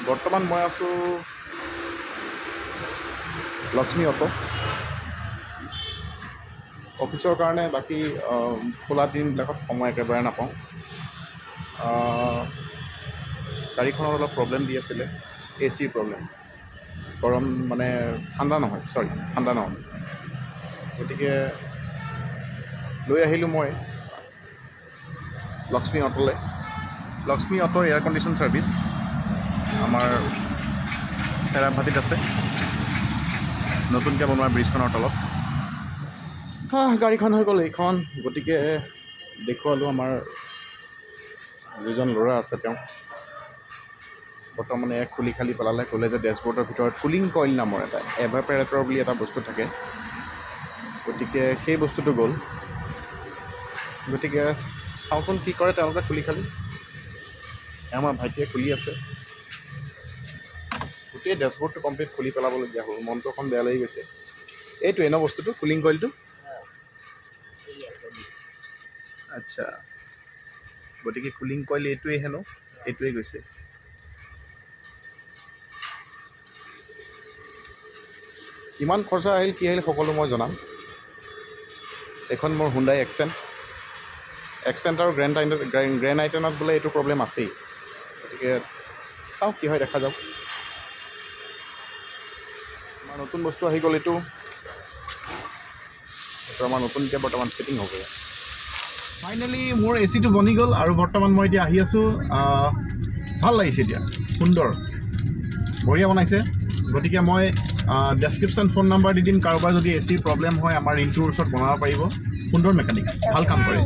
বৰ্তমান মই আছোঁ লক্ষ্মী অটো অফিচৰ কাৰণে। বাকী খোলা দিনবিলাকত সময় একেবাৰে নাপাওঁ। গাড়ীখনত অলপ প্ৰব্লেম দি আছিলে, এচিৰ প্ৰব্লেম। গৰম মানে ঠাণ্ডা নহয়, ঠাণ্ডা নহয়। গতিকে লৈ আহিলোঁ মই লক্ষ্মী অটোলৈ। Lakshmi auto air condition service আমাৰ চেৰাপভাটিত আছে, নতুনকৈ বনোৱা ব্ৰিজখনৰ তলত। গাড়ীখন হৈ গ'ল এইখন। গতিকে দেখুৱালোঁ আমাৰ যিজন ল'ৰা আছে তেওঁ বৰ্তমানে খুলি খালি পেলালে। ক'লে যে ডেছবৰ্ডৰ ভিতৰত কুলিং কইল নামৰ এটা এভাপৰেটৰ বুলি এটা বস্তু থাকে, গতিকে সেই বস্তুটো গ'ল। গতিকে চাওঁচোন কি কৰে তেওঁলোকে খুলি খালি। আমাৰ ভাইটিয়ে খুলি আছে, গোটেই ডেছবৰ্ডটো কমপ্লিট খুলি পেলাবলগীয়া হ'ল। মনটো অকণ বেয়া লাগি গৈছে। এইটোৱে ন বস্তুটো, কুলিং কইলটো? আচ্ছা, গতিকে কুলিং কইল এইটোৱে হেনো, এইটোৱে গৈছে। কিমান খৰচা আহিল কি আহিল সকলো মই জনাম। এইখন মোৰ হুণ্ডাই এক্সেণ্ট আৰু গ্ৰেণ্ড আইটেনত বোলে এইটো প্ৰব্লেম আছেই। গতিকে চাওঁ কি হয়, দেখা যাওক। আমাৰ নতুন বস্তু আহি গ'ল। এইটো আমাৰ নতুনকৈ বৰ্তমান ফিটিং হ'ব। ফাইনেলি মোৰ এচিটো বনি গ'ল আৰু বৰ্তমান মই এতিয়া আহি আছোঁ। ভাল লাগিছে এতিয়া, সুন্দৰ, বঢ়িয়া বনাইছে। গতিকে মই ডেছক্ৰিপশ্যন ফোন নাম্বাৰ দি দিম। কাৰোবাৰ যদি এচিৰ প্ৰব্লেম হয় আমাৰ ৰিণ্টুৰ ওচৰত বনাব পাৰিব। সুন্দৰ মেকানিক, ভাল কাম কৰে।